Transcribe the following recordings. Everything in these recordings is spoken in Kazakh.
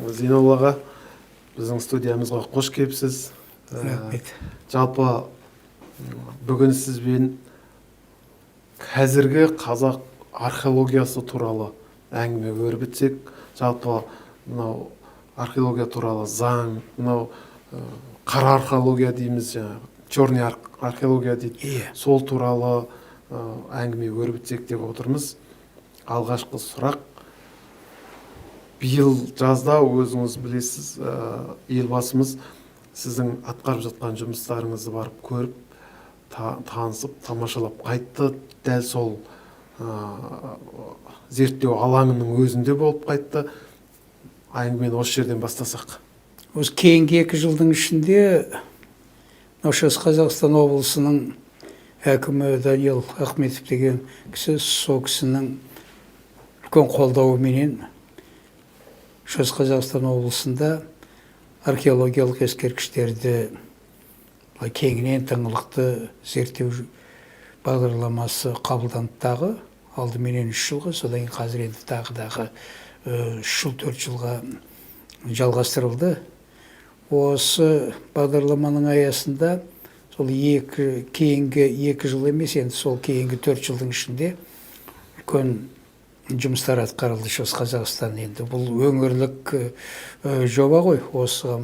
Зейнолла аға, біздің студиямызға қош келіпсіз. Рахмет. Жалпы бүгін сізбен қазіргі қазақ археологиясы туралы әңгіме өрбітсек, жалпы мынау археология туралы заң, мынау қара археология дейміз, черный археология дейді. Сол туралы әңгіме өрбітсек деп отырмыз. Алғашқы сұрақ. Биыл жазда өзіңіз білесіз, елбасымыз сіздің атқарып жатқан жұмыстарыңызды барып көріп, танысып, тамашалап қайтты. Дәл сол зерттеу алаңының өзінде болып қайтты. Әңгімені осы жерден бастасақ. Осы кейінгі 2 жылдың ішінде Шығыс Қазақстан облысының әкімі Даниил Ахметов деген кісі, сол кісінің үлкен қолдауыменен Шығыс Қазақстан облысында археологиялық ескерткіштерді кеңінен тыңғылықты зерттеу бағдарламасы қабылданды. Алдыменен 3 жылға, содан кейін қазір енді тағы 3 жыл 4 жылға жалғастырылды. Осы бағдарламаның аясында сол кейінгі 2 жыл емес, енді сол кейінгі 4 жылдың ішінде үлкен жұмыстар атқарылды Шығыс Қазақстан. Енді бұл өңірлік жоба ғой. Осы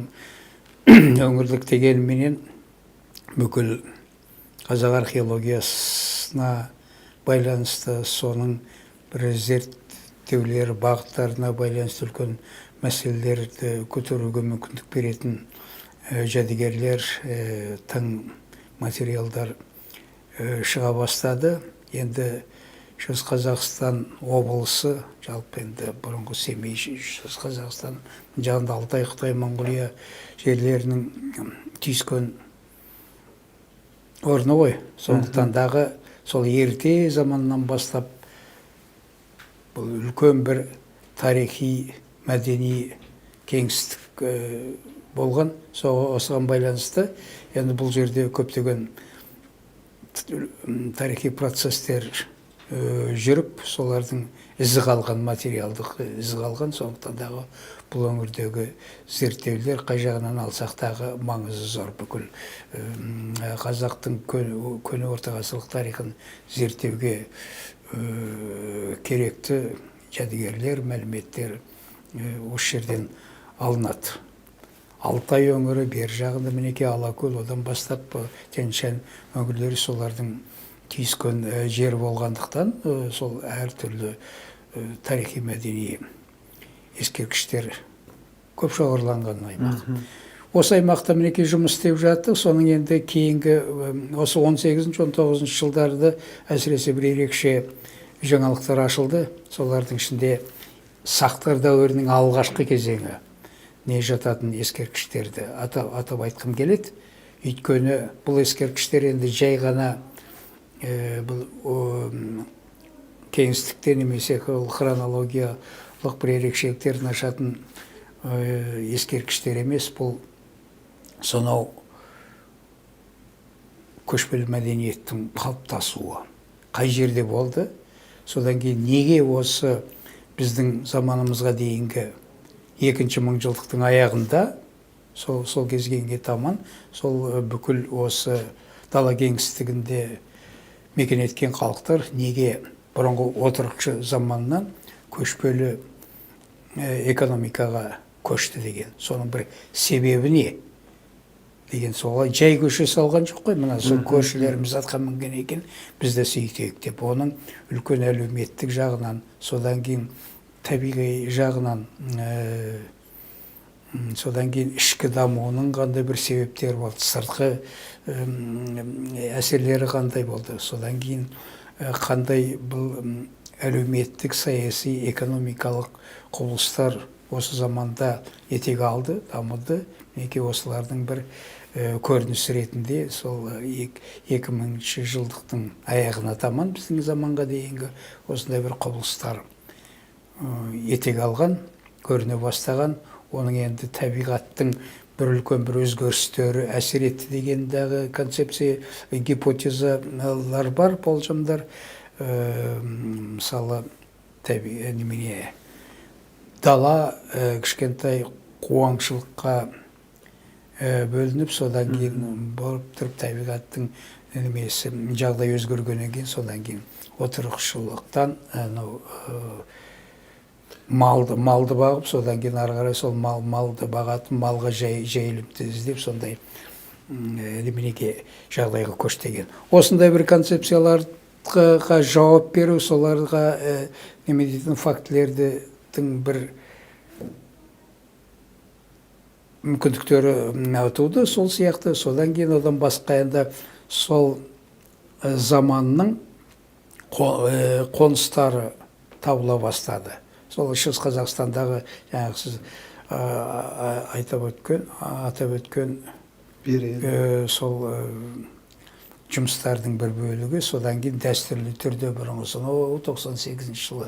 өңірлік дегенменен бүкіл қазақ археологиясына байланысты, соның бір зерттеулер бағыттарына байланысты үлкен мәселелерді көтеруге мүмкіндік беретін жәдігерлер, тың материалдар шыға бастады. Енді Шығыс Қазақстан облысы, жалпы енді бұрынғы Семей, Шығыс Қазақстан жанында Алтай, Қытай, Монғолия жерлерінің түйіскен орны ғой. Сондықтан дағы сол ерте заманнан бастап бұл үлкен бір тарихи, мәдени кеңістік болған. Осыған байланысты енді бұл жерде көптеген тарихи процестер жүріп, солардың ізі қалған, материалдық ізі қалған. Сондықтан дағы бұл өңірдегі зерттеулер қай жағынан алсақ дағы маңызы зор. Бүкіл қазақтың көне орта ғасырлық тарихын зерттеуге керекті жәдігерлер, мәліметтер осы жерден алынады. Алтай өңірі, бер жағында мінеке Алакөл, одан бастап Тянь-Шань өңірлері солардың түйіскен жер болғандықтан сол әртүрлі тарихи мәдени ескерткіштер көп шоғырланған аймақ. Осы аймақта мінеке жұмыс істеп жаттық. Соның енді кейінгі осы 18-19 жылдарда әсіресе бір ерекше жаңалықтар ашылды. Солардың ішінде сақтар дәуірінің алғашқы кезеңі не жататын ескерткіштерді атап айтқым келеді. Өйткені бұл ескерткіштер енді жай ғана бұл кеңістікте немесе хронологиялық бір ерекшеліктерін ашатын ескерткіштер емес. Бұл сонау көшпелі мәдениеттің қалыптасуы қай жерде болды, содан кейін неге осы біздің заманымызға дейінгі 2-ші мыңжылдықтың аяғында, сол кезгенге таман, сол бүкіл осы дала кеңістігінде мекен еткен халықтар неге бұрынғы отырықшы заманнан көшпелі экономикаға көшті деген. Соның бір себебі не? Деген солай жай көше салған жоқ қой. Мына сол көршілеріміз атқа мінген екен, біз де сөйтейік деп. Оның үлкен әлеуметтік жағынан, содан кейін табиғи жағынан, содан кейін ішкі дамуының қандай бір себептері болды, сыртқы әсерлері қандай болды, содан кейін қандай бұл әлеуметтік, саяси, экономикалық құбылыстар осы заманда етек алды, дамыды. Неке осылардың бір көрініс ретінде сол 2000 жылдықтың аяғына таман біздің заманға дейінгі осындай бір құбылыстар етек алған, көріне бастаған. Оның енді табиғаттың бір үлкен бір өзгерістері әсер етті дегендағы концепция, гипотезалар бар, болжамдар. Мысалы дала кішкентай қуаңшылыққа бөлініп, содан кейін болып тұрып табиғаттың немесі жағдай өзгергеннен кейін, содан кейін отырықшылықтан малды бағып, содан кейін ары қарай сол малды бағатын, малға жайылымды іздеп, сондай неменеге жағдайға көштеген. Осындай бір концепцияларға жауап беру, соларға неме дейтін фактілердің бір мүмкіндіктері туды, сол сияқты. Содан кейін одан басқа енді сол заманның қоныстары табыла бастады. Сол Шығыс Қазақстандағы жаңағы сіз атап өткен сол жұмыстардың бір бөлігі, содан кейін дәстүрлі түрде бұрынғысына 98 жылы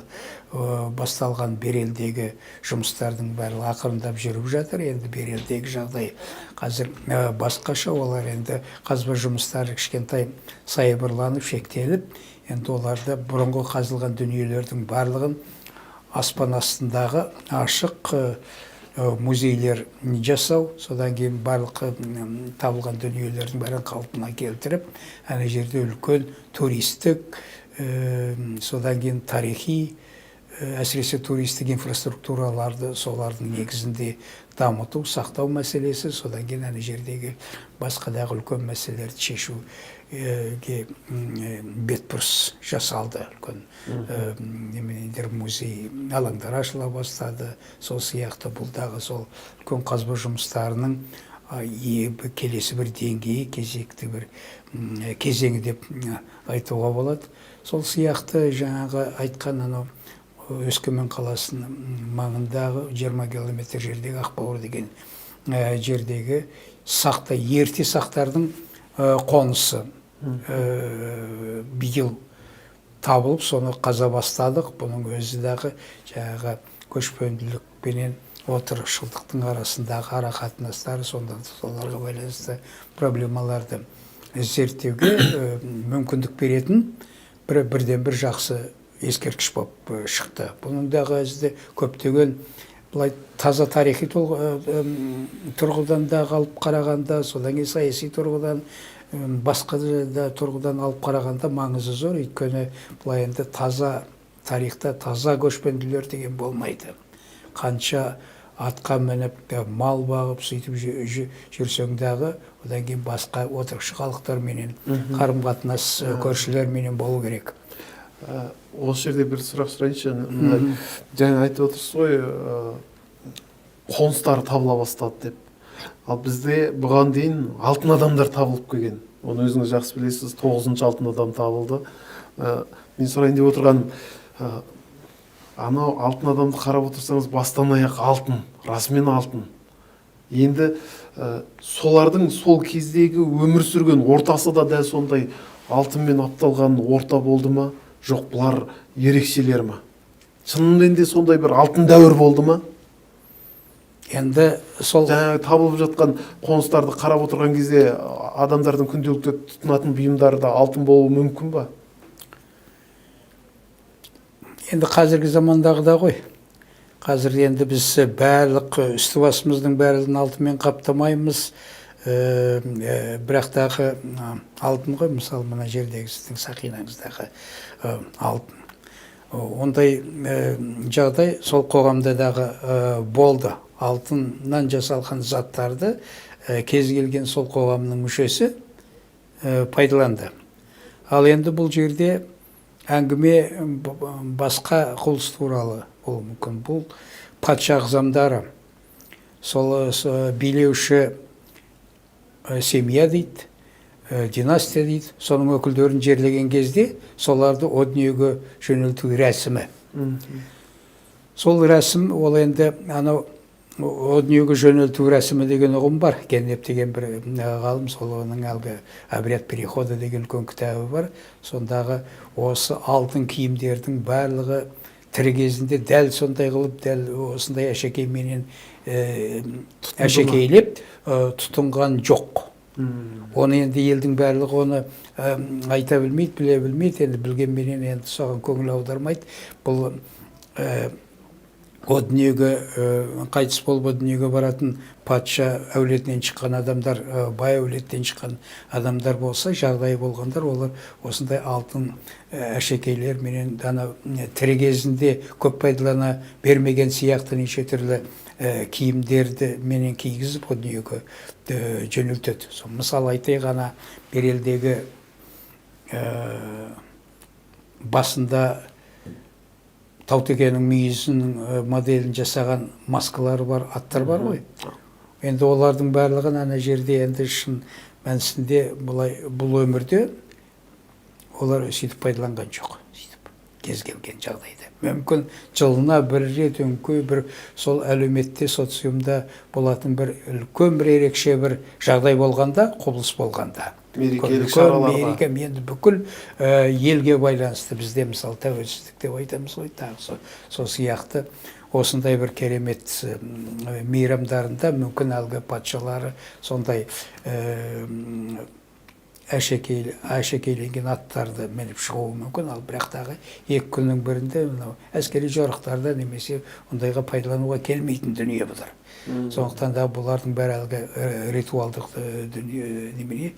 басталған Берелдегі жұмыстардың барлығы ақырындап жүріп жатыр. Енді Берелдегі жағдай қазір басқаша, олар енді қазба жұмыстары кішкентай сайбырланып, шектеліп, енді оларда бұрынғы қазылған дүниелердің барлығын аспан астындағы ашық музейлер жасау, содан кейін барлық табылған дүниелердің бәрін қалпына келтіріп, ана жерде үлкен туристік, содан кейін тарихи, әсіресе туристік инфраструктураларды солардың негізінде дамыту, сақтау мәселесі, содан кейін ана жердегі басқадағы үлкен мәселелерді шешуге бетбұрыс жасалды. Үлкен музей алаңдар ашыла бастады. Сол сияқты бұлдағы сол үлкен қазба жұмыстарының келесі бір деңгейі, кезекті бір кезеңі деп айтуға болады. Сол сияқты жаңағы айтқан анау Өскемен қаласының маңындағы 20 километр жердегі Ақбауыр деген жердегі ерте сақтардың қонысы биыл табылып, соны қаза бастадық. Бұның өзі дағы жаңағы көшпенділік пенен отырықшылдықтың арасындағы ара қатынастары, соларға байланысты проблемаларды зерттеуге мүмкіндік беретін бірден бір жақсы ескерткіш болып шықты. Бұның дағы өзі көптеген былай таза тарихи тұрғыдан да алып қарағанда, содан кейін саяси тұрғыдан, басқа да тұрғыдан алып қарағанда маңызы зор. Өйткені былай енді таза тарихта таза көшпенділер деген болмайды. Қанша атқа мініп, мал бағып, сөйтіп жүрсең дағы, одан кейін басқа отырықшы халықтарменен қарым-қатынас көршілерменен болу керек. Осы жерде бір сұрақ сұрайыншы. Жаңа айтып отырсыз ғой, қоныстары табыла бастады деп. Ал бізде бұған дейін алтын адамдар табылып келген. Оны өзіңіз жақсы білесіз, 9-шы алтын адам табылды. Мен сұрайын деп отырғаным, анау алтын адамды қарап отырсаңыз, бастан аяқ алтын, расымен алтын. Енді солардың сол кездегі өмір сүрген ортасы да дәл сондай алтынмен апталған орта болды ма? Жоқ, бұлар ерекшелер ма? Шынымен де сондай бір алтын дәуір болды ма? Енді сол жаңағы табылып жатқан қоныстарды қарап отырған кезде адамдардың күнделікті тұтынатын бұйымдары да алтын болуы мүмкін ба? Енді қазіргі замандағыда ғой. Қазір енді біз барлық үсті басымыздың бәрін алтынмен қаптамаймыз. Бірақ дағы алтын ғой, мысалы мына жердегі сіздің сақинаңыздағы алтын. Ондай жағдай сол қоғамда дағы болды. Алтыннан жасалған заттарды кез келген сол қоғамның мүшесі пайдаланды. Ал енді бұл жерде әңгіме басқа құбылыс туралы болуы мүмкін. Бұл патша ағзамдары, сол билеуші семья дейді, династия дейді, соның өкілдерін жерлеген кезде соларды о дүниеге жөнелту рәсімі. Сол рәсім, ол енді анау о дүниеге жөнелту рәсімі деген ұғым бар. Геннеп деген бір ғалым, сол оның әлгі «Обряд перехода» деген үлкен кітабы бар. Сондағы осы алтын киімдердің барлығы тірі кезінде дәл сондай қылып, дәл осындай әшекейменен әшекейлеп тұтынған жоқ. Оны енді елдің барлығы оны айта білмейді, біле білмейді, енді білгенменен енді соған көңіл аудармайды. Бұл о дүниеге қайтыс болып о дүниеге баратын патша әулетінен шыққан адамдар, бай әулеттен шыққан адамдар болса, жағдайы болғандар, олар осындай алтын әшекейлер менен дана тірі кезінде көп пайдалана бермеген сияқты неше түрлі киімдерді менен кигізіп о дүниеге жөнелтеді. Мысалы айтайық, ана бір елдегі басында Таутекенің мүйізінің моделін жасаған маскалары бар, аттар бар ғой. Енді олардың барлығын ана жерде енді шын мәнісінде бұл өмірде олар сөйтіп пайдаланған жоқ. Кез келген жағдайда. Мүмкін жылына бір рет өңкей бір сол әлеуметте, социумда болатын бір үлкен бір ерекше бір жағдай болғанда, құбылыс болғанда. Мерекелік шараларға. Енді бүкіл елге байланысты, бізде мысалы тәуелсіздік деп айтамыз ғой, тағы сол сияқты осындай бір керемет мейрамдарында мүмкін әлгі патшалары сондай әшекейленген аттарды мініп шығуы мүмкін, ал бірақ тағы екі күннің бірінде әскери жорықтарда немесе ондайға пайдалануға келмейтін дүние бұлар. Сондықтан да бұлардың бәрі әлгі ритуалдық дүние немене.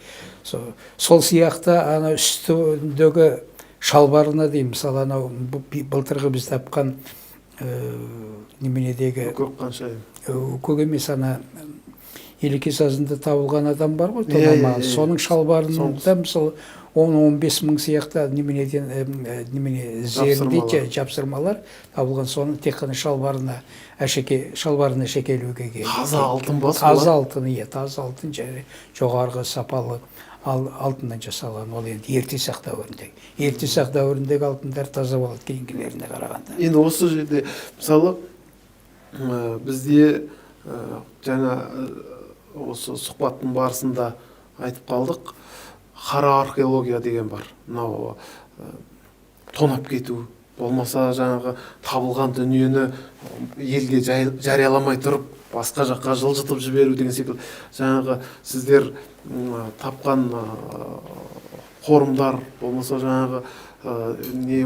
Сол сияқты ана үстіндегі шалбарына деймін, мысалы анау былтырғы біз тапқан неменедегі көк емес, ана Елеке сазында табылған адам бар ғой, тонамаған. Соның шалбарында мысалы 10-15 мың сияқты зерінде жапсырмалар табылған. Соның тек қана шалбарына әшекейлеуге келді. Таза алтын ба? Таза алтын, таза алтын, жоғарғы сапалы алтыннан жасалған. Ол енді ерте сақ дәуіріндегі. Ерте сақ дәуіріндегі алтындар таза болады кейінгілеріне қарағанда. Енді осы жерде мысалы бізде жаңа осы сұхбаттың барысында айтып қалдық, қара археология деген бар. Мынау тонап кету, болмаса жаңағы табылған дүниені елге жарияламай тұрып, басқа жаққа жылжытып жіберу деген секілді. Жаңағы сіздер тапқан қорымдар, болмаса жаңағы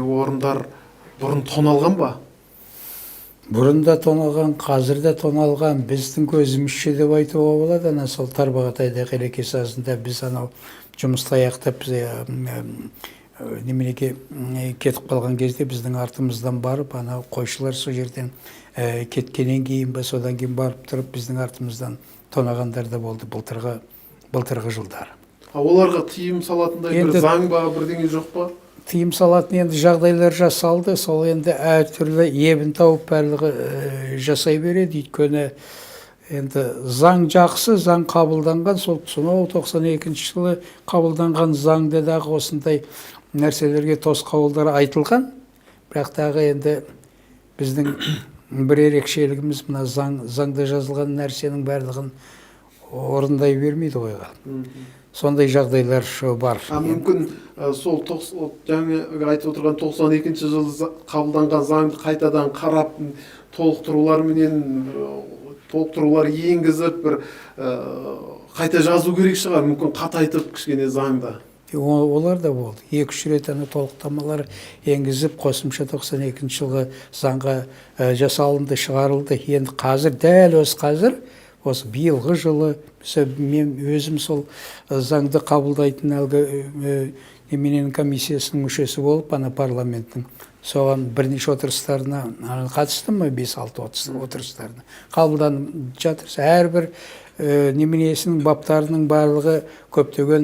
орындар бұрын тоналған ба? Бұрында тоналған, қазірде тоналған, біздің көзімізше деп айтуға болады. Ана сол Тарбағатайда Елеке сазында біз анау жұмысты аяқтап неменеге кетіп қалған кезде біздің артымыздан барып, анау қойшылар сол жерден кеткеннен кейін ба, содан кейін барып тұрып біздің артымыздан тонағандар да болды былтырғы жылдар. Оларға тыйым салатындай бір заң ба, бірдеңе жоқ па? Тыйым салатын енді жағдайлар жасалды, сол енді әртүрлі ебін тауып барлығы жасай береді. Өйткені енді заң жақсы, заң қабылданған, сол сонау 92 жылы қабылданған заңда дағы осындай нәрселерге тосқауылдар айтылған. Бірақ тағы енді біздің бір ерекшелігіміз мына заңда жазылған нәрсенің барлығын орындай бермейді ойға. Сондай жағдайлар бар. Мүмкін сол жаңа айтып отырған 92 жылы қабылданған заңды қайтадан қарап, толықтырулар енгізіп, бір қайта жазу керек шығар, мүмкін қатайтып кішкене заңда. Олар да болды. 2-3 рет толықтамалар енгізіп, қосымша 92 жылғы заңға жасалынды, шығарылды. Енді қазір, дәл осы қазір, осы биылғы жылы мен өзім сол заңды қабылдайтын әлгі неменен комиссиясының мүшесі болып, ана парламенттің соған бірнеше отырыстарына қатыстым, 5-6 отырыстарына қабылданып жатыр. Әрбір неменесінің баптарының барлығы көптеген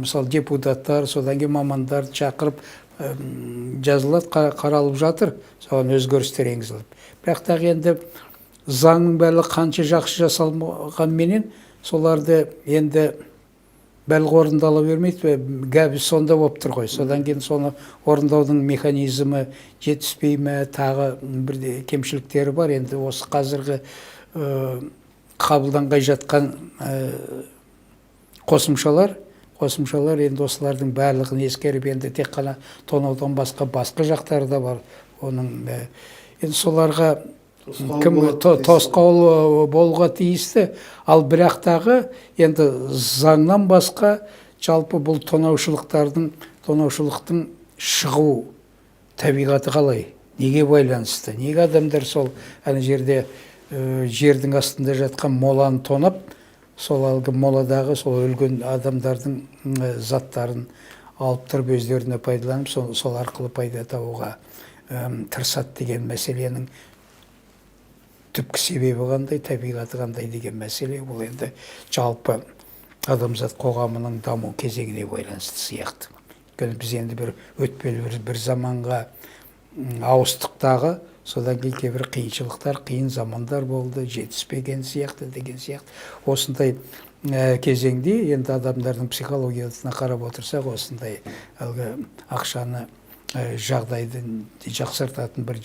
мысалы депутаттар, содан кейін мамандарды шақырып жазылады, қаралып жатыр, соған өзгерістер енгізіліп. Бірақ та енді заңның барлығы қанша жақсы жасалмағанменен соларды енді барлығы орындала бермейді, гәбі сонда болып тұр ғой. Содан кейін соны орындаудың механизмі жетіспей ме, тағы бірде кемшіліктері бар. Енді осы қазіргі қабылданғай жатқан қосымшалар енді осылардың барлығын ескеріп, енді тек қана тонаудан басқа жақтары да бар. Оның енді соларға кім тосқауыл болуға тиісті, ал бірақ тағы енді заңнан басқа жалпы бұл тонаушылықтың шығу табиғаты қалай? неге байланысты, неге адамдар сол ана жерде жердің астында жатқан моланы тонап, сол әлгі моладағы сол өлген адамдардың заттарын алып тұрып өздеріне пайдаланып, сол арқылы пайда табуға тырысады деген мәселенің түпкі себебі қандай, табиғаты қандай деген мәселе, бұл енді жалпы адамзат қоғамының даму кезеңіне байланысты сияқты. Өйткені біз енді бір өтпелі бір заманға ауыстықтағы, содан кейін кейбір қиыншылықтар, қиын замандар болды, жетіспеген сияқты деген сияқты. Осындай кезеңде енді адамдардың психологиясына қарап отырсақ, осындай әлгі ақшаны жағдайды жақсартатын бір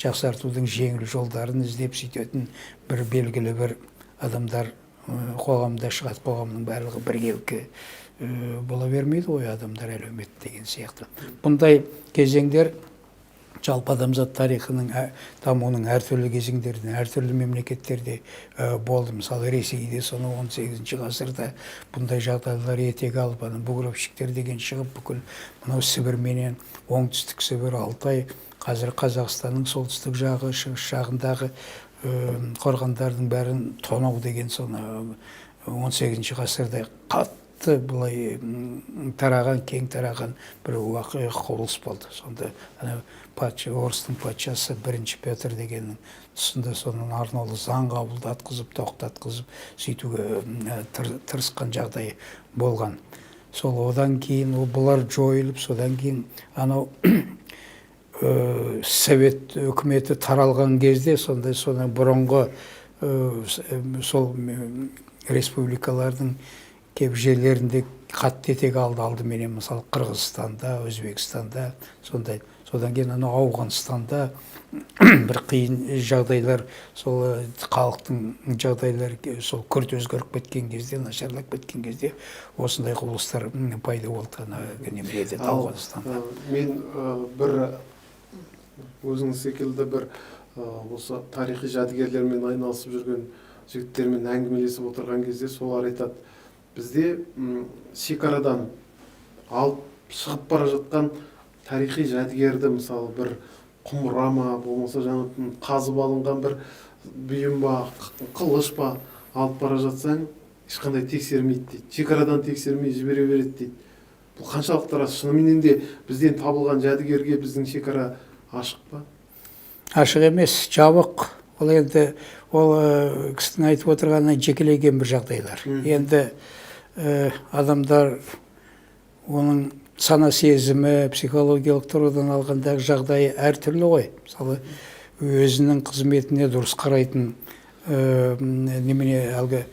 жақсартудың жеңіл жолдарын іздеп сөйтетін бір белгілі бір адамдар қоғамда шығады. Қоғамның барлығы біркелкі бола бермейді ғой, адамдар әлеумет деген сияқты. Бұндай кезеңдер жалпы адамзат тарихының дамуының әртүрлі кезеңдерінде, әртүрлі мемлекеттерде болды. Мысалы, Ресейде соны 18 ғасырда бұндай жағдайлар етек алып, бугровщиктер деген шығып, бүкіл мынау Сібір менен оңтүстік Сібір, Алтай, қазір Қазақстанның солтүстік жағы, шығыс жағындағы қорғандардың бәрін тонау деген соны 18 ғасырда қатты былай тараған, кең тараған бір уақиға құбылыс болды. Сонда орыстың патшасы бірінші Петр дегеннің тұсында соның арнаулы заң қабылдатқызып, тоқтатқызып, сөйтуге тырысқан жағдай болған. Сол одан кейін бұлар жойылып, содан кейін анау совет үкіметі таралған кезде сондай соның бұрынғы сол республикалардың кейбір жерлерінде қатты етек алды. Алдыменен мысалы Қырғызстанда, Өзбекстанда сондай. Содан кейін Ауғанстанда бір қиын жағдайлар, сол халықтың жағдайлары сол күрт өзгеріп кеткен кезде, нашарлап кеткен кезде осындай құбылыстар пайда болды. Немереде Ауғанстанда. Мен бір өзіңіз секілді бір осы тарихи жәдігерлермен айналысып жүрген жігіттермен әңгімелесіп отырған кезде солар айтады, бізде шекарадан алып шығып бара жатқан тарихи жәдігерді, мысалы бір құмыра ма, болмаса жаңа қазып алынған бір бұйым ба, қылыш па алып бара жатсаң, ешқандай тексермейді дейді. Шекарадан тексермей жібере береді дейді. Бұл қаншалықты рас? Шынымен де бізден табылған жәдігерге біздің шекара ашық па? Ашық емес, жабық. Ол енді кісінің айтып отырғаны жекелеген бір жағдайлар. Енді адамдар оның сана сезімі, психологиялық тұрғыдан алғандағы жағдайы әртүрлі ғой. Мысалы, өзінің қызметіне дұрыс қарайтын немене әлгі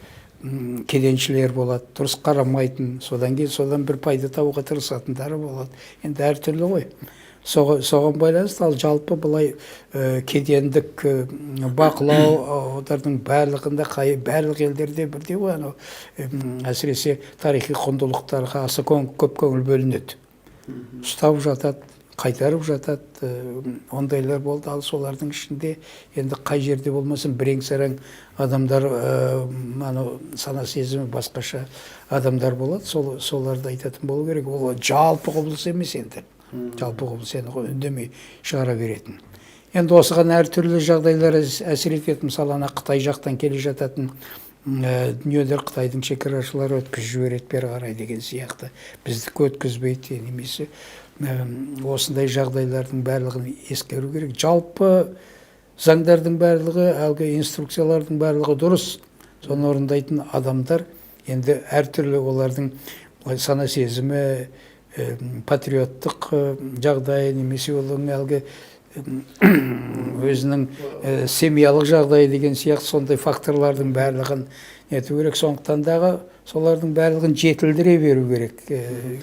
кеденшілер болады, дұрыс қарамайтын, содан кейін содан бір пайда табуға тырысатындары болады. Енді әртүрлі ғой. Соған байланысты, ал жалпы былай кедендік бақылау олардың барлығында, барлық елдерде бірдей ғой. Әсіресе тарихи құндылықтарға аса көп көңіл бөлінеді. Ұстап жатады, қайтарып жатады, ондайлар болды. Ал солардың ішінде енді қай жерде болмасын бірең-сараң адамдар, сана сезімі басқаша адамдар болады. Соларды айтатын болу керек. Ол жалпы құбылыс емес енді. Жалпы құбылыс енді үндемей шығара беретін. Енді осыған әртүрлі жағдайлар әсер етеді. Мысалы, Қытай жақтан келе жататын дүниелер Қытайдың шекарашылары өткізіп жібереді бері қарай деген сияқты. Біздікі өткізбейді, немесе осындай жағдайлардың барлығын ескеру керек. Жалпы заңдардың барлығы, әлгі инструкциялардың барлығы дұрыс. Соны орындайтын адамдар енді әртүрлі олардың сана сезімі, патриоттық жағдайы, немесе оның әлгі өзінің семьялық жағдайы деген сияқты сондай факторлардың барлығын нету керек. Сондықтан дағы солардың барлығын жетілдіре беру керек.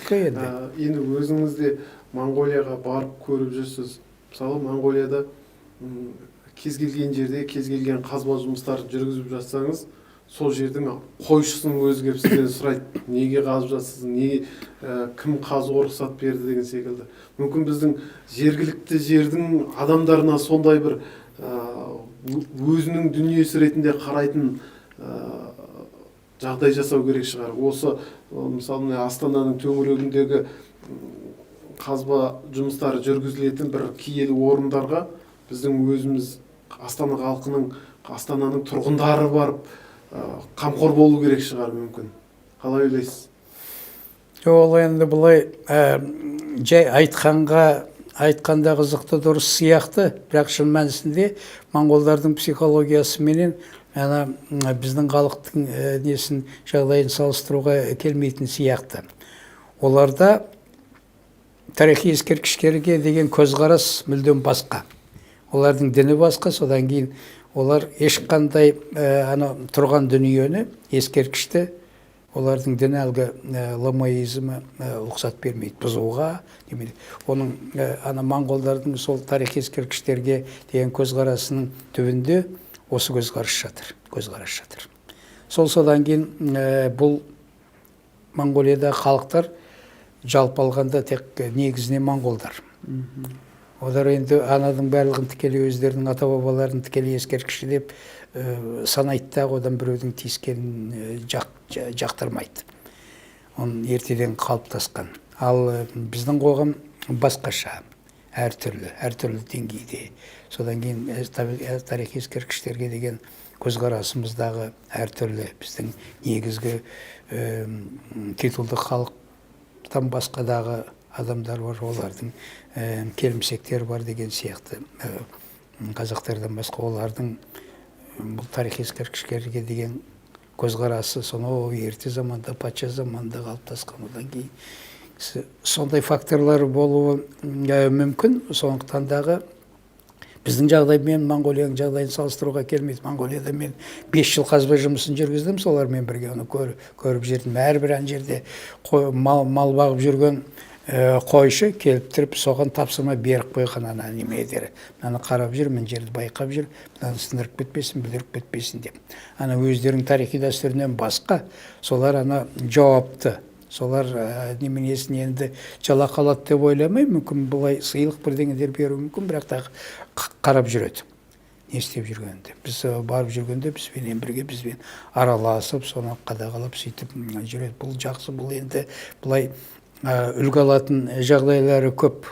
Енді өзіңіз де Монғолияға барып көріп жүрсіз. Мысалы, Монғолияда кез келген жерде кез келген қазба жұмыстарын жүргізіп жатсаңыз, сол жердің қойшысының өзі келіп сізден сұрайды, неге қазып жатсыз, кім қазуға рұқсат берді деген секілді. Мүмкін біздің жергілікті жердің адамдарына сондай бір өзінің дүниесі ретінде қарайтын жағдай жасау керек шығар. Осы мысалы Астананың төңірегіндегі қазба жұмыстары жүргізілетін бір киелі орындарға біздің өзіміз Астана халқының, Астананың тұрғындары барып қамқор болу керек шығар мүмкін. Қалай ойлайсыз? Ол енді бұлай жай айтқанда қызықты дұрыс сияқты, бірақ шын мәнісінде моңғолдардың психологиясы менен біздің халықтың несін жағдайын салыстыруға келмейтін сияқты. Оларда тарихи ескерткіштерге деген көзқарас мүлдем басқа. Олардың діні басқа, содан кейін олар ешқандай тұрған дүниені, ескерткішті, олардың діні әлгі ламаизмі рұқсат бермейді бұзуға. Оның моңғолдардың сол тарихи ескерткіштерге деген көзқарасының түбінде осы көзқарас жатыр. Содан кейін бұл Моңғолияда халықтар жалпы алғанда тек негізінен моңғолдар. Олар енді ананың барлығын тікелей өздерінің ата-бабаларын тікелей ескерткіші деп санайды, одан біреудің тиіскенін жақтырмайды. Оның ертеден қалыптасқан. Ал біздің қоғам басқаша, әртүрлі деңгейде. Содан кейін тарихи ескерткіштерге деген көзқарасымыздағы әртүрлі. Біздің негізгі титулдық халықтан басқадағы адамдар бар, олардың келімсектер бар деген сияқты. Қазақтардан басқа олардың бұл тарихи ескерткіштерге деген көзқарасы сонау ерте заманда, патша заманда қалыптасқан. Одан кейін сондай факторлар болуы мүмкін. Сондықтан дағы біздің жағдаймен Моңғолияның жағдайын салыстыруға келмейді. Моңғолияда мен 5 жыл қазба жұмысын жүргіздім, солармен бірге оны көріп жүрдім. Әрбір жерде мал бағып жүрген қойшы келіп тұрып, соған тапсырма беріп қойған немедері. Мынаны қарап жүр, мен жерді байқап жүр, мынаны сындырып кетпесін, бүлдіріп кетпесін деп. Өздерінің тарихи дәстүрінен басқа, солар жауапты. Солар неменесін енді жалақы алады деп ойламай, мүмкін бұлай сыйлық бірдеңелер беру мүмкін, бірақ та қарап жүреді. Не істеп жүргенде. Біз барып жүргенде бізбен бірге бізбен араласып, соны қадағалап сөйтіп жүреді. Бұл жақсы, бұл енді бұлай үлгі алатын жағдайлары көп.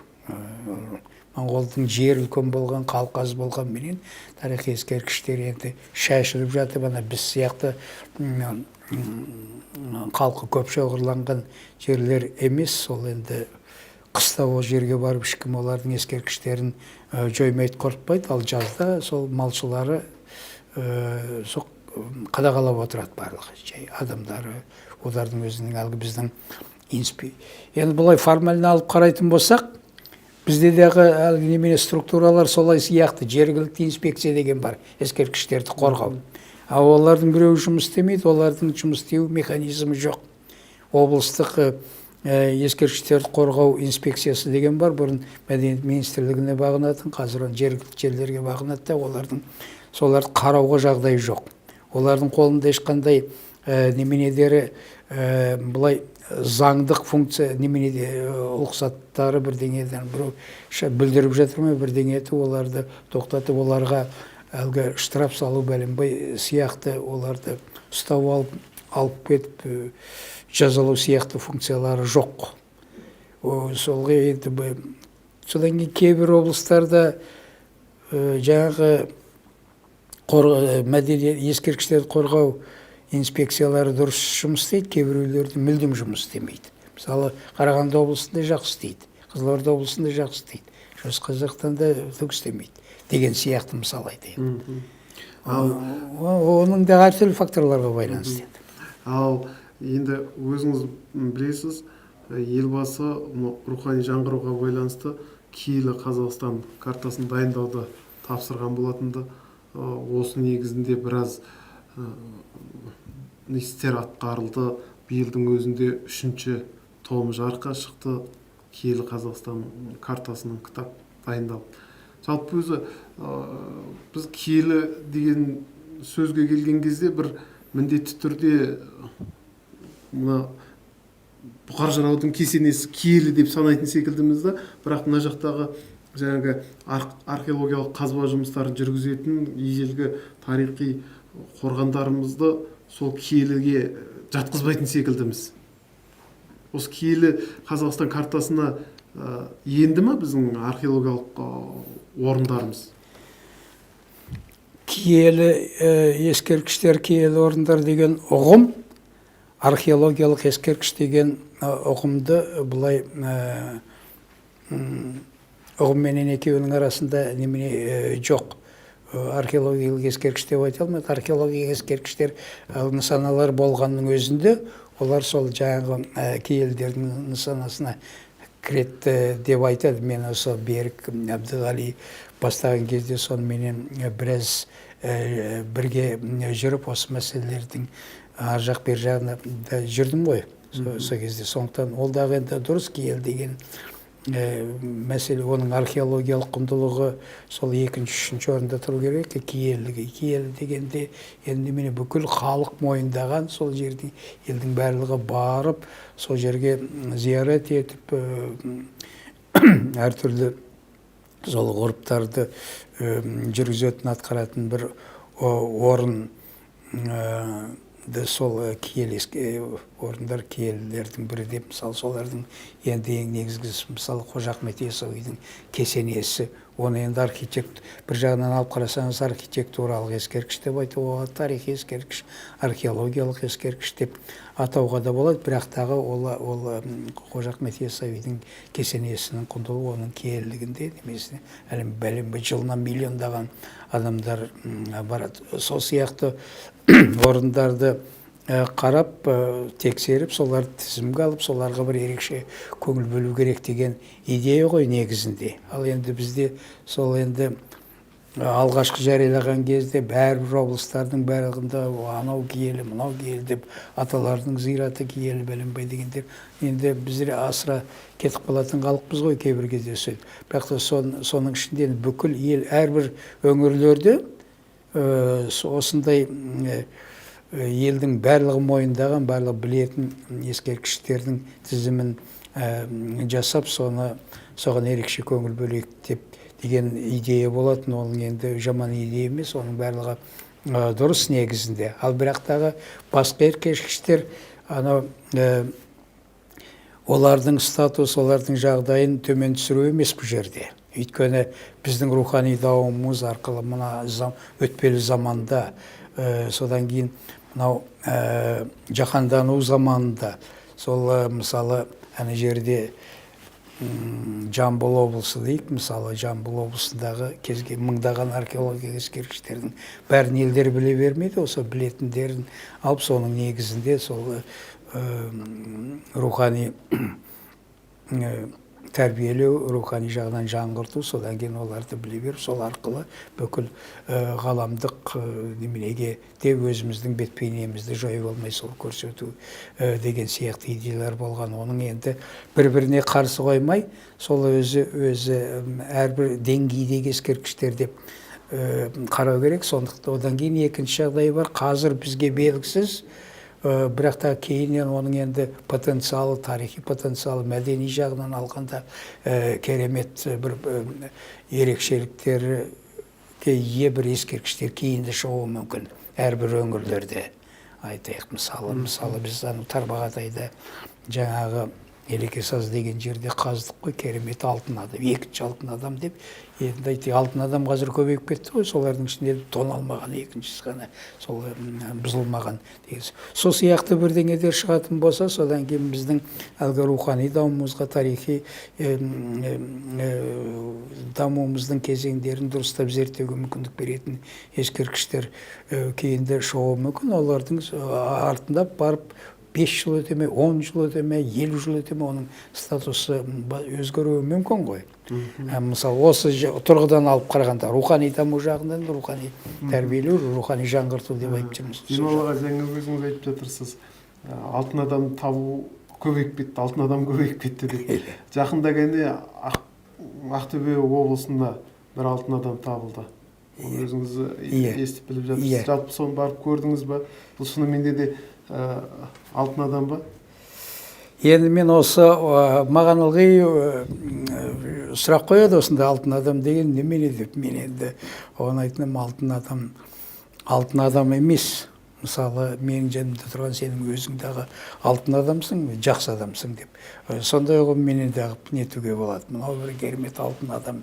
Моңғолдың жер үлкен болған, халқы аз болған менен тарихи ескерткіштер енді шашылып жатып, біз сияқты халқы көп шоғырланған жерлер емес. Сол енді қыста ол жерге барып ешкім олардың ескерткіштерін жоймайды, қорытпайды. Ал жазда сол малшылары қадағалап отырады барлығы. Адамдары, олардың өзінің әлгі біздің енді бұлай формально алып қарайтын болсақ, бізде дағы әлгі немене структуралар солай сияқты. Жергілікті инспекция деген бар, ескерткіштерді қорғау. Олардың біреуі жұмыс істемейді, олардың жұмыс істеу механизмі жоқ. Облыстық ескерткіштерді қорғау инспекциясы деген бар, бұрын мәдениет министрлігіне бағынатын, қазір жергілікті жерлерге бағынады, олардың соларды қарауға жағдай жоқ. Олардың қолында ешқандай неменедері бұлай заңдық функция неменеде ұлықсаттары бірдеңеден біреу бүлдіріп жатыр ма, бірдеңеті оларды тоқтатып, оларға әлгі штраф салу бәленбай сияқты, оларды ұстау алып кетіп жазалау сияқты функциялары жоқ. Солға енді содан кейін кейбір облыстарда жаңағы мәдени ескерткіштерді қорғау инспекциялары дұрыс жұмыс істейді, кейбіреулерді мүлдем жұмыс істемейді. Мысалы, Қарағанды облысында жақсы істейді, Қызылорда облысында жақсы істейді, Шығыс Қазақстанда түк істемейді деген сияқты мысал айтайын. Оның да әртүрлі факторларға байланысты. Ал енді өзіңіз білесіз, елбасы рухани жаңғыруға байланысты киелі Қазақстан картасын дайындауды тапсырған болатынды. Осы негізінде біраз істер атқарылды. Биылдың өзінде 3-ші том жарыққа шықты. Киелі Қазақстан картасының кітап дайындалды. Жалпы өзі біз киелі деген сөзге келген кезде бір міндетті түрде бұқар жыраудың кесенесі киелі деп санайтын секілдіміз да, бірақ мына жақтағы жаңағы археологиялық қазба жұмыстарын жүргізетін ежелгі тарихи қорғандарымызды сол киеліге жатқызбайтын секілдіміз. Осы киелі Қазақстан картасына енді ма біздің археологиялық орындарымыз? Киелі ескерткіштер, киелі орындар деген ұғым, археологиялық ескерткіш деген ұғымды бұлай ұғымменен екеуінің арасында немене жоқ. Археологиялық ескерткіш деп айта алмайды. Археологиялық ескерткіштер нысаналар болғанның өзінде олар сол жаңағы киелдердің нысанасына кіреді деп айтады. Мен осы Берік Әбдіғали бастаған кезде сонымен біраз бірге жүріп осы мәселелердің ар жақ бер жағына жүрдім ғой сол кезде. Сондықтан ол дағы енді дұрыс, киел деген мәселе, оның археологиялық құндылығы сол екінші, үшінші орында тұру керек. Киел дегенде енді міне бүкіл халық мойындаған, сол жерде елдің барлығы барып, сол жерге зиярат етіп, әртүрлі сол ғұрыптарды жүргізетін, атқаратын бір орын. Сол киел орындар, киелердің бірі деп, мысалы, солардың енді ең негізгісі, мысалы, Қожа Ахмет Яссауидің кесенесі. Оны енді бір жағынан алып қарасаңыз, архитектуралық ескерткіш деп айтуға, тарихи ескерткіш, археологиялық ескерткіш деп атауға да болады. Бірақ тағы ол Қожа Ахмет Яссауидің кесенесінің құндылығы оның киелілігінде, немесе бәлем жылына миллиондаған адамдар барады. Сол сияқты орындарды қарап, тексеріп, соларды тізімге алып, соларға бір ерекше көңіл бөлу керек деген идея ғой негізінде. Ал енді бізде сол енді алғашқы жариялаған кезде бәрбір облыстардың барлығында анау киелі, мынау киелі деп аталардың зираты киелі бәленбай дегендер. Енді біздер асыра кетіп қалатын халықпыз ғой кейбір кезде сөйтіп. Бірақ та соның ішінде бүкіл ел, әрбір өңірлерде осындай елдің барлығы мойындаған, барлығы білетін ескерткіштердің тізімін жасап, соған ерекше көңіл бөлейік деген идея болатын. Оның енді жаман идея емес, оның барлығы дұрыс негізінде. Ал бірақ тағы басқа ескерткіштер, олардың статус, олардың жағдайын төмен түсіру емес бұл жерде. Өйткені біздің рухани дамуымыз арқылы мына өтпелі заманда, содан кейін мынау жаһандану заманында, сол мысалы ана жерде Жамбыл облысы дейік, мысалы Жамбыл облысындағы кезге мыңдаған археологиялық ескерткіштердің бәрін елдер біле бермейді. Осы білетіндерін алып, соның негізінде сол рухани тәрбиелеу, рухани жағынан жаңғырту, содан кейін оларды біле беріп, сол арқылы бүкіл ғаламдық неменеге де өзіміздің бет-бейнемізді жойып алмай сол көрсету деген сияқты идеялар болған. Оның енді бір-біріне қарсы қоймай, сол өзі әрбір деңгейдегі ескерткіштер деп қарау керек. Сондықтан одан кейін екінші жағдай бар. Қазір бізге белгісіз, бірақ та кейіннен оның енді потенциалы, тарихи потенциалы, мәдени жағынан алғанда керемет бір ерекшеліктерге ие бір ескерткіштер кейінді шығуы мүмкін. Әрбір өңірлерде айтайық, мысалы біз Тарбағатайда жаңағы Елекесаз деген жерде қаздық қой, керемет алтын адам, екінші алтын адам деп. Енді айтайық, алтын адам қазір көбейіп кетті ғой, солардың ішінде тоналмаған, екіншісі ғана сол бұзылмаған деген. Сол сияқты бірдеңелер шығатын болса, содан кейін біздің әлгі рухани дамуымызға, тарихи дамуымыздың кезеңдерін дұрыстап зерттеуге мүмкіндік беретін ескерткіштер кейінді шығуы мүмкін. Олардың артында барып 5 жыл өте ме, 10 жыл өте ме, 50 жыл өте ме, оның статусы өзгеруі мүмкін ғой. Мысалы, осы тұрғыдан алып қарағанда, рухани даму жағынан, рухани тәрбиелеу, рухани жаңғырту деп айтып жүрміз. Имамаға жаңа өзіңіз айтып жатырсыз, алтын адам табу көбейіп кетті, алтын адам көбейіп кетті деп. Жақында ғана Ақтөбе облысында бір алтын адам табылды. Өзіңіз естіп біліп жатырсыз. Жалпы соны барып көрдіңіз ба? Бұл шынымен де алтын адам ба? Енді мен осы маған ылғи сұрақ қояды, осында алтын адам деген немене деп. Мен енді оған айтыным, алтын адам емес. мысалы менің жанымда тұрған сенің өзің дағы алтын адамсың, жақсы адамсың деп. Сондай ұғым менен дағы нетуге болады. Мынау бір керемет алтын адам,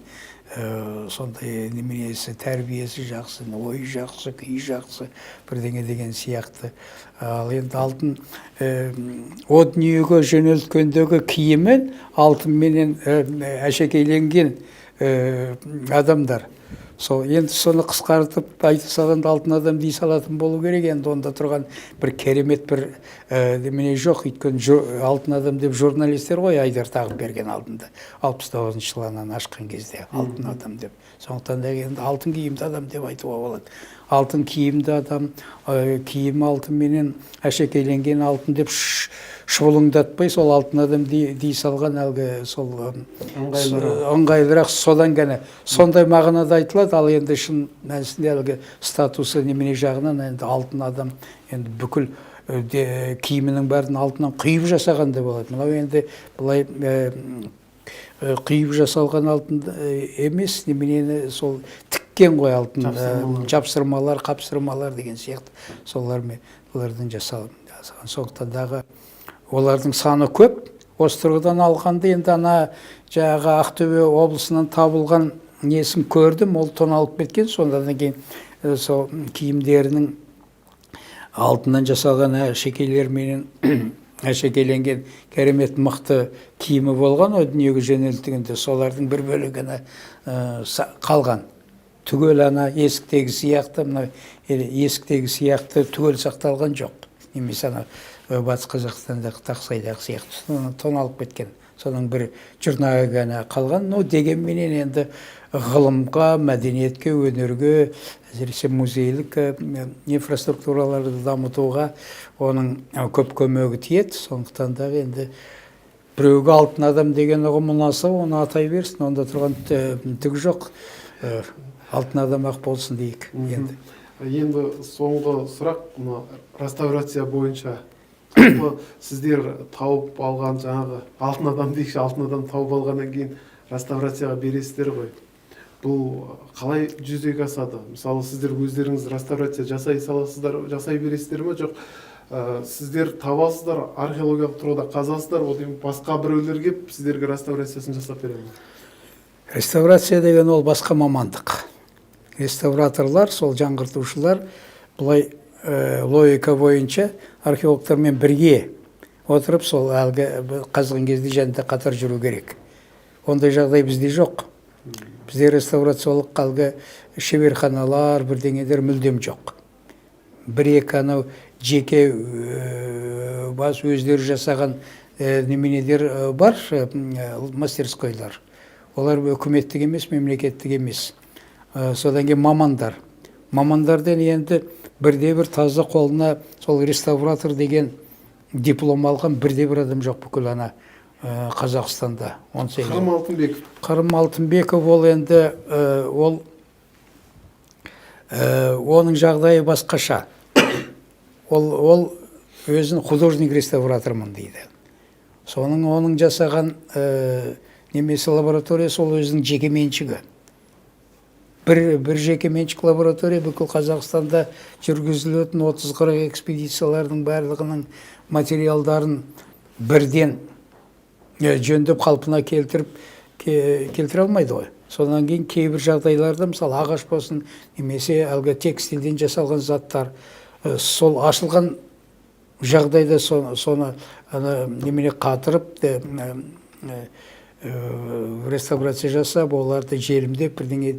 сондай неменесі, тәрбиесі жақсы, ойы жақсы, күйі жақсы, бірдеңе деген сияқты. Ал енді алтын о дүниеге жөнелткендегі киімі алтынменен әшекейленген адамдар. Енді соны қысқартып айта салғанда алтын адам дей салатын болу керек. Енді онда тұрған бір керемет бір немене жоқ. Өйткені алтын адам деп журналистер ғой айдар тағып берген алдында. 69-шы жылынан ашқан кезде алтын адам деп. Сондықтан да енді алтын киімді адам деп айтуға болады. Алтын киімді адам, киімі алтынменен әшекейленген алтын деп шұғылыңдатпай сол алтын адам дей салған әлгі сол ыңғайлырақ, содан ғана сондай мағынада айтылады. Ал енді шын мәнісінде әлгі статусы немене жағынан енді алтын адам енді бүкіл киімінің бәрін алтыннан құйып жасаған да болады. Мынау енді былай құйып жасалған алтын емес, неменені сол тіккен ғой алтын, жапсырмалар, қапсырмалар деген сияқты солардан жасалған. Сондықтан олардың саны көп. Осы тұрғыдан алғанда енді ана жаңағы Ақтөбе облысынан табылған несін көрдім, ол тоналып кеткен. Сондан кейін сол киімдерінің алтыннан жасалған әшекейлерменен әшекейленген керемет мықты киімі болған. О дүниеге жөнелтігінде солардың бір бөлігіне қалған. Түгел ана есіктегі сияқты, мына есіктегі сияқты түгел сақталған жоқ. Немесе ана Батыс Қазақстандағы Тақсайдағы сияқты тоналып кеткен. Соның бір жұрнағы ғана қалған. Дегенменен енді ғылымға, мәдениетке, өнерге, әсіресе музейлік инфраструктураларды дамытуға оның көп көмегі тиеді. Сондықтан да енді біреуге алтын адам деген ұғым ұнаса, оны атай берсін. Онда тұрған түгі жоқ. Алтын адам ақ болсын дейік енді. Енді соңғы сұрақ, реставрация бойынша сіздер тауып алған жаңағы алтын адам дейікші, алтын адам тауып алғаннан кейін реставрацияға бересіздер ғой. Бұл қалай жүзеге асады? Мысалы, сіздер өздеріңіз реставрация жасай саласыздар, жасай бересіздер ме, жоқ? Сіздер табасыздар, археологиялық тұрғыда қазасыздар, одан басқа біреулер келіп сіздерге реставрациясын жасап береді ме? Реставрация деген ол басқа мамандық. Реставраторлар, сол жаңғыртушылар бұлай логика бойынша археологтармен бірге отырып, сол әлгі қазған кезде жанында қатар жүру керек. Ондай жағдай бізде жоқ. Бізде реставрациялық әлгі шеберханалар, бірдеңелер мүлдем жоқ. Бір-екі анау жеке бас өздері жасаған неменелер бар, мастерскойлар. Олар үкіметтік емес, мемлекеттік емес. Содан кейін мамандар. Мамандардан енді бірде-бір таза қолына сол реставратор деген диплом алған бірде-бір адам жоқ бүкіл ана Қазақстанда. Қырым Алтынбеков. Қырым Алтынбеков ол енді оның жағдайы басқаша. Ол өзін художник реставратормын дейді. Оның жасаған немесе лаборатория сол өзінің жеке меншігі. Бір жеке меншік лаборатория бүкіл Қазақстанда жүргізілетін 30-40 экспедициялардың барлығының материалдарын бірден жөндеп қалпына келтіре алмайды ғой. Содан кейін кейбір жағдайларда, мысалы ағаш болсын, немесе әлгі текстильден жасалған заттар, сол ашылған жағдайда соны немене қатырып реставрация жасап, оларды желімдеп бірдеңе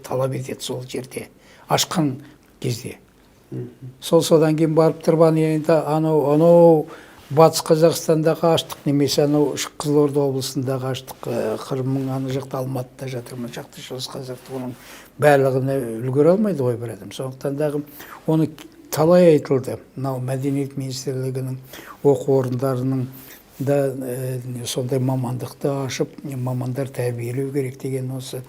талап етеді сол жерде, ашқан кезде. Содан кейін барып тұрған енді анау Батыс Қазақстандағы аштық, немесе анау Қызылорда облысындағы аштық, Қырымның аны жақта Алматыда жатыр, мына жақта Шығыс Қазақта, оның барлығына үлгере алмайды ғой бір адам. Сондықтан дағы оны талай айтылды. Мынау Мәдениет министрлігінің оқу орындарының да сондай мамандықты ашып, мамандар тәрбиелеу керек деген осы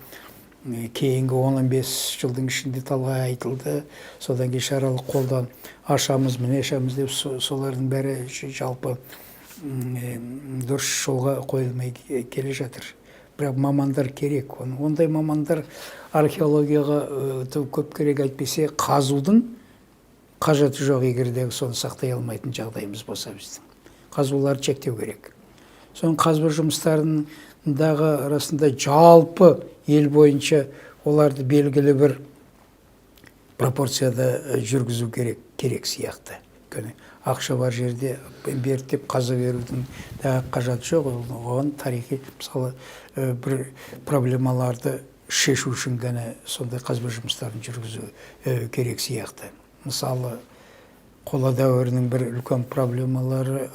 кейінгі 15 жылдың ішінде талай айтылды. Содан кейін шаралық қолдан ашамыз, міне ашамыз деп солардың бәрі жалпы дұрыс жолға қойылмай келе жатыр. Бірақ мамандар керек. Ондай мамандар археологияға көп керек, әйтпесе қазудың қажеті жоқ егерде соны сақтай алмайтын жағдайымыз болса біздің. Қазбаларды шектеу керек. Соның қазба жұмыстарындағы арасында жалпы ел бойынша оларды белгілі бір пропорцияда жүргізу керек сияқты. Өйткені ақша бар жерде бертіп қаза берудің да қажеті жоқ. Оған тарихи мысалы бір проблемаларды шешу үшін ғана сондай қазба жұмыстарын жүргізу керек сияқты. Мысалы қола дәуірінің бір үлкен проблемалары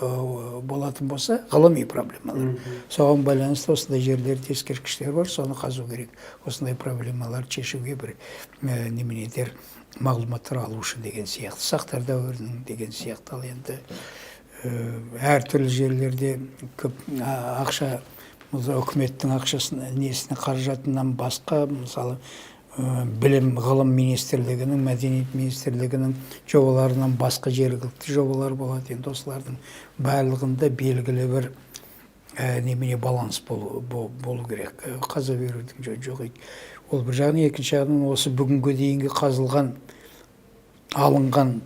болатын болса, ғылыми проблемалар. Соған байланысты осындай жерлерде ескерткіштер бар, соны қазу керек. Осындай проблемаларды шешуге бір неменедер мағлұматтар алу үшін деген сияқты. Сақтар дәуірінің деген сияқты. Ал енді әртүрлі жерлерде көп ақша, үкіметтің ақшасын несіне қаражатынан басқа, мысалы білім ғылым министрлігінің, мәдениет министрлігінің жобаларынан басқа жергілікті жобалар болады. Енді осылардың барлығында белгілі бір немене баланс болу керек. Қаза берудің жоқ. Ол бір жағынан, екінші жағынан осы бүгінгі дейінгі қазылған, алынған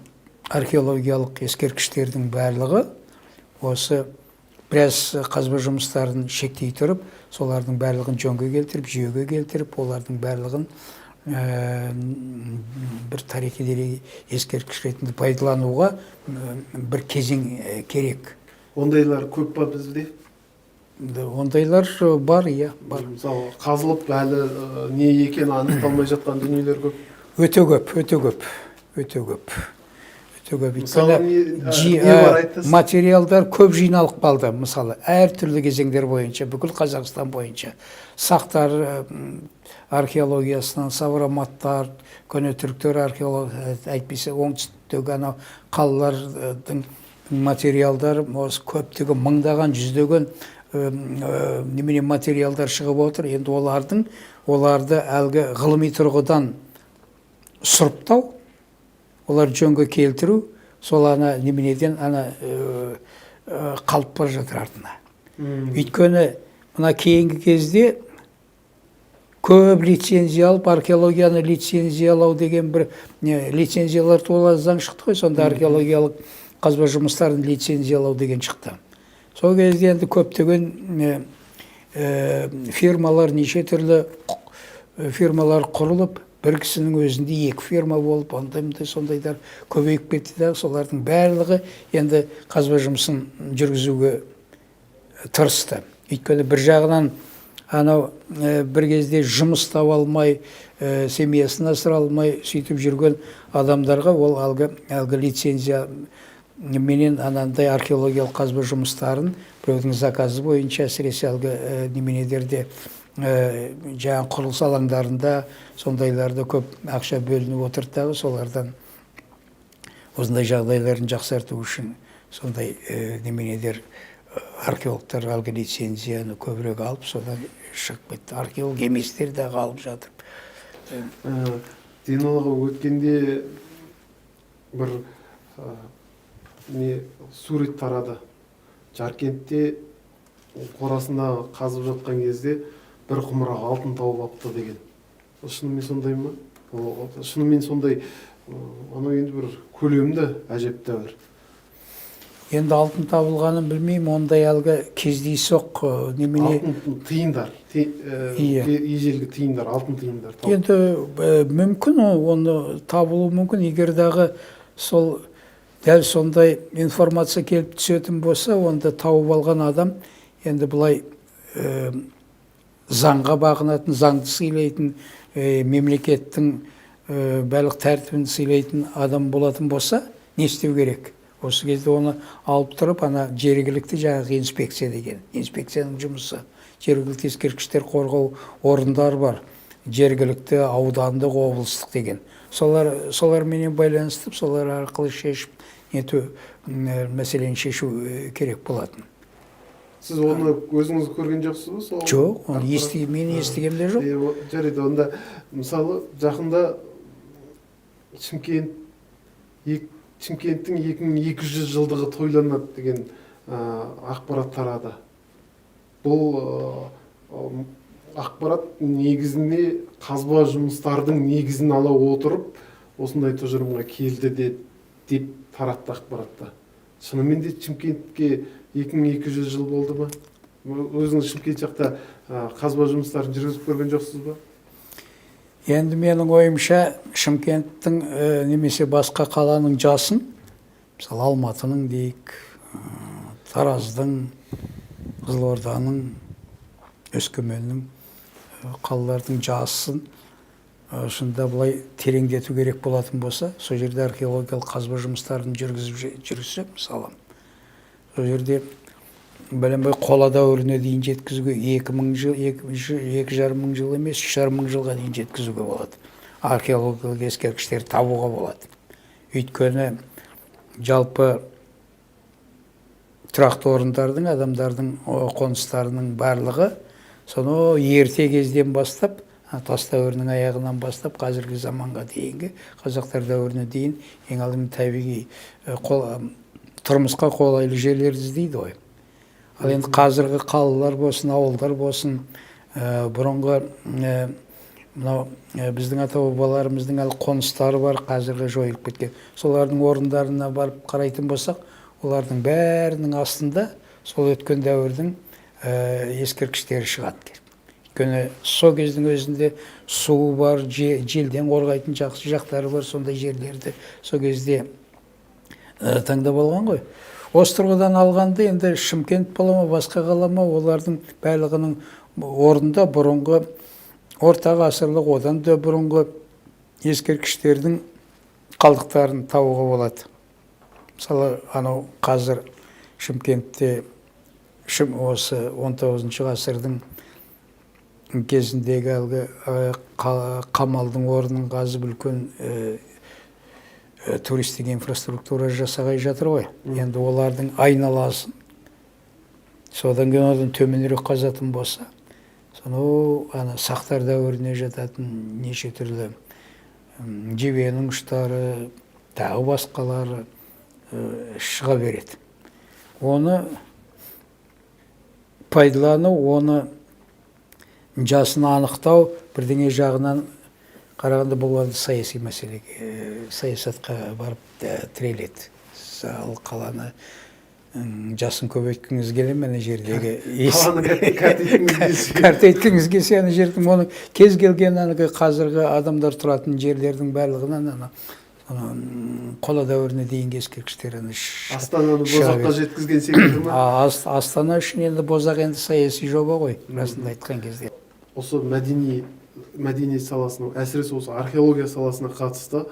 археологиялық ескерткіштердің барлығы осы біраз қазба жұмыстарын шектей тұрып, солардың барлығын жөнге келтіріп, жүйеге келтіріп, олардың барлығын бір тарихи ескерткіш ретінде пайдалануға бір кезең керек. Ондайлар көп па бізде? Ондайлар бар, иә, бар. Мысалы, қазылып әлі не екен анықталмай жатқан дүниелер көп? Өте көп. Материалдар көп жиналып қалды. Мысалы, әртүрлі кезеңдер бойынша, бүкіл Қазақстан бойынша сақтар археологиясынан, савраматтар, көне түріктер археология, әйтпесе оңтүстіктегі анау қалалардың материалдары осы көптеген мыңдаған, жүздеген немене материалдар шығып отыр. Енді оларды әлгі ғылыми тұрғыдан сұрыптау, олар жөнге келтіру, сол неменеден қалып бара жатыр артына. Өйткені мына кейінгі кезде көп лицензия алып, археологияны лицензиялау деген бір лицензиялар туралы заң шықты ғой, сонда археологиялық қазба жұмыстарын лицензиялау деген шықты. Сол кезде енді көптеген фирмалар, неше түрлі фирмалар құрылып, бір кісінің өзінде екі фирма болып, сондайдар көбейіп кетті де, солардың барлығы енді қазба жұмысын жүргізуге тырысты. Өйткені бір жағынан анау бір кезде жұмыс таба алмай, семьясын асыра алмай сөйтіп жүрген адамдарға ол әлгі лицензия менен анандай археологиялық қазба жұмыстарын біреудің заказы бойынша, әсіресе әлгі неменедерде жаңа құрылыс алаңдарында сондайларда көп ақша бөлініп отырды, солардан осындай жағдайларын жақсарту үшін сондай неменедер археологтар әлгі лицензияны көбірек алып, содан шығып кетті. Археолог еместер де алып жатыр. Зейнолла өткенде бір сурет тарады. Жаркентте қорасында қазып жатқан кезде бір құмырақ алтын тауып апты деген. Шынымен сондай ма? Шынымен сондай, анау енді бір көлемді әжептәуір. Енді алтын табылғанын білмеймін, ондай әлгі кездейсоқ немене... Алтын тиындар, ежелгі тиындар, алтын тиындар. Енді мүмкін, оны табылу мүмкін, егердағы сол дәл сондай информация келіп түсетін болса, онда тауып алған адам енді бұлай заңға бағынатын, заңды сыйлайтын, мемлекеттің барлық тәртібін сыйлайтын адам болатын болса, не істеу керек? Осы кезде оны алып тұрып, жергілікті жаңағы инспекция деген, инспекцияның жұмысы, жергілікті ескерткіштер қорғау орындар бар, жергілікті аудандық, облыстық деген. Соларменен байланыстырып, солар арқылы шешіп, мәселені шешу керек болатын. Сіз оны өзіңіз көрген жоқсыз ба? Жоқ, мен естігем де жоқ. Жарайды, онда мысалы жақында Шымкенттің 2200 жылдығы тойланады деген ақпарат тарады. Бұл ақпарат негізінде қазба жұмыстардың негізін ала отырып, осындай тұжырымға келді деп таратты ақпаратта. Шынымен де Шымкентке 2200 жыл болды ма? Өзіңіз Шымкент жақта қазба жұмыстарын жүргізіп көрген жоқсыз ба? Енді менің ойымша Шымкенттің немесе басқа қаланың жасын, мысалы Алматының дейік, Тараздың, Қызылорданың, Өскеменнің, қалалардың жасын шында былай тереңдету керек болатын болса, сол жерде археологиялық қазба жұмыстарын жүргізсе, мысалы, сол жерде бәленбай қола дәуіріне дейін жеткізуге 2000 жыл, 2,5 жыл емес, 3,5 жылға дейін жеткізуге болады. Археологиялық ескерткіштер табуға болады. Өйткені жалпы тұрақты орындардың, адамдардың қоныстарының барлығы соны ерте кезден бастап, тас дәуірінің аяғынан бастап, қазіргі заманға дейінгі, қазақтар дәуіріне дейін ең алдымен табиғи тұрмысқа қолайлы жерлерді іздейді ғой. Ал енді қазіргі қалалар болсын, ауылдар болсын, бұрынғы мынау біздің ата-бабаларымыздың әлі қоныстары бар, қазіргі жойылып кеткен. Солардың орындарына барып қарайтын болсақ, олардың бәрінің астында сол өткен дәуірдің ескерткіштері шығады. Өйткені сол кездің өзінде суы бар, желден қорғайтын жақсы жақтары бар, сондай жерлерді сол кезде таңдап алған ғой. Осы тұрғыдан алғанда енді Шымкент бола ма, басқа қала ма, олардың барлығының орнында бұрынғы орта ғасырлық, одан да бұрынғы ескерткіштердің қалдықтарын табуға болады. Мысалы, анау қазір Шымкентте осы 19 ғасырдың кезіндегі әлгі қамалдың орнын қазып үлкен туристік инфраструктура жасағай жатыр ғой. Енді олардың айналасын, содан кейін одан төменірек қазатын болса, соны сақтар дәуіріне жататын неше түрлі жебенің ұштары, тағы басқалары шыға береді. Оны пайдалану, оны жасын анықтау бірдеңе жағынан қарағанда бұл саяси мәселеге, саясатқа барып тіреледі. Ал қаланы жасын көбейткіңіз келе ме, ана жердегі кәртейткіңіз келсе, ана жердің оны кез келген қазіргі адамдар тұратын жерлердің барлығынан қола дәуіріне дейінгі ескерткіштер Астананы Бозаққа жеткізген секілді ме? Астана үшін енді Бозақ енді саяси жоба ғой, расында айтқан кезде. Осы мәдениет саласына, әсіресе осы археология саласына қатысты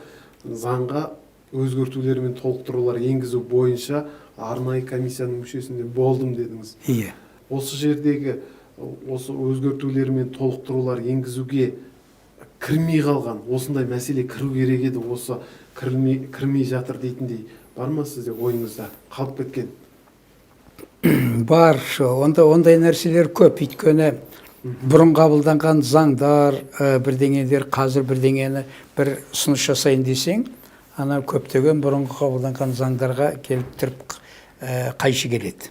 заңға өзгертулер мен толықтырулар енгізу бойынша арнайы комиссияның мүшесінде болдым дедіңіз. Иә. Осы жердегі осы өзгертулер мен толықтырулар енгізуге кірмей қалған, осындай мәселе кіру керек еді, осы кірмей жатыр дейтіндей бар ма сізде ойыңызда қалып кеткен? Бар, ондай нәрселер көп. Өйткені бұрын қабылданған заңдар, бірдеңелер, қазір бірдеңені бір ұсыныс жасайын десең, ана көптеген бұрынғы қабылданған заңдарға келіп тұрып қайшы келеді.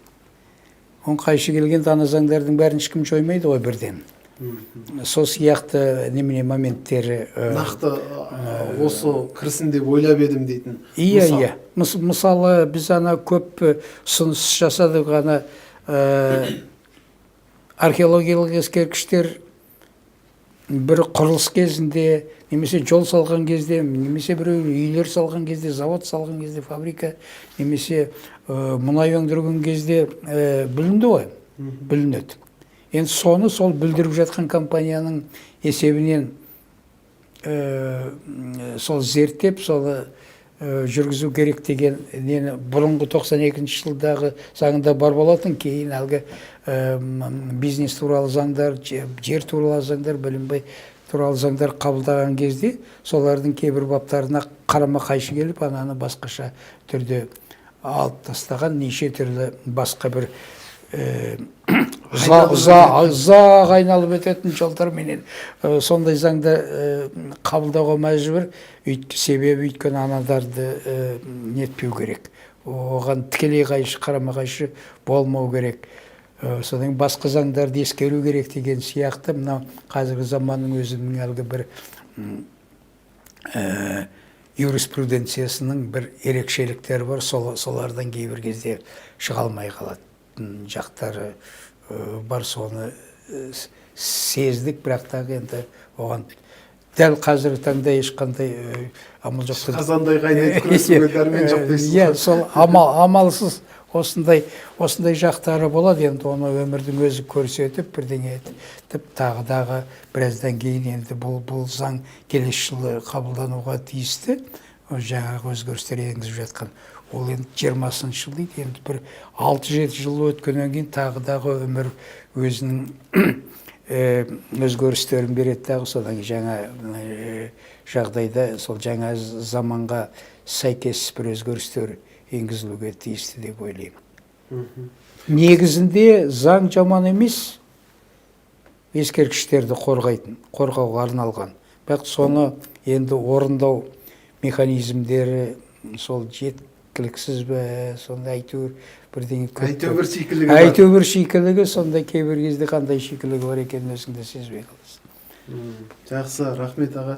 Он қайшы келгенде ана заңдардың бәрін ешкім жоймайды ғой бірден. Сол сияқты немене моменттері нақты осы кірсін деп ойлап едім дейтін. Иә. Мысалы біз ана көп ұсыныс жасадық, ана археологиялық ескерткіштер бір құрылыс кезінде, немесе жол салған кезде, немесе бір үйлер салған кезде, завод салған кезде, фабрика, немесе мұнай өндірген кезде бүлінді ғой, бүлінеді. Енді соны сол бүлдіріп жатқан компанияның есебінен сол зерттеп, сол жүргізу керек деген нені бұрынғы 92 жылдағы заңында бар болатын, кейін әлгі бизнес туралы заңдар, жер туралы заңдар, білінбей туралы заңдар қабылдаған кезде солардың кейбір баптарына қарама қайшы келіп, ананы басқаша түрде алып тастаған, неше түрлі басқа бір ұзақ айналып өтетін жолдар менен сондай заңды қабылдауға мәжбүр. Себебі өйткені анадарды нетпеу керек. Оған тікелей қайшы, қарама қайшы болмау керек. Содан басқа заңдарды ескеру керек деген сияқты, мына қазіргі заманның өзінің әлгі бір юриспруденциясының бір ерекшеліктері бар, солардан кейбір кезде шыға алмай қалатын жақтары бар, соны сездік, бірақ та енді оған дәл қазіргі таңда ешқандай амал жоқ. Қазандай қайнатып күресуге дәрмен жоқ дейсіз. Иә, сол амалсыз осындай жақтары болады. Енді оны өмірдің өзі көрсетіп, бірдеңе етіп, тағы біраздан кейін енді бұл заң келесі жылы қабылдануға тиісті. Жаңағы өзгерістер енгізіп жатқан. Ол енді 20-шы жыл дейді. Енді бір 6-7 жыл өткеннен кейін тағы өмір өзінің өзгерістерін береді дағы, содан жаңа жағдайда сол жаңа заманға сәйкес бір өзгерістер енгізілуге тиісті деп ойлаймын. Негізінде заң жаман емес, ескерткіштерді қорғауға арналған. Бірақ соны енді орындау механизмдері сол жеткіліксіз бе, сонда әйтеуір бірдеңе әйтеуір шикілігі, сонда кейбір кезде қандай шикілігі бар екенін өзіңде сезбей қаласың. Жақсы, рахмет аға.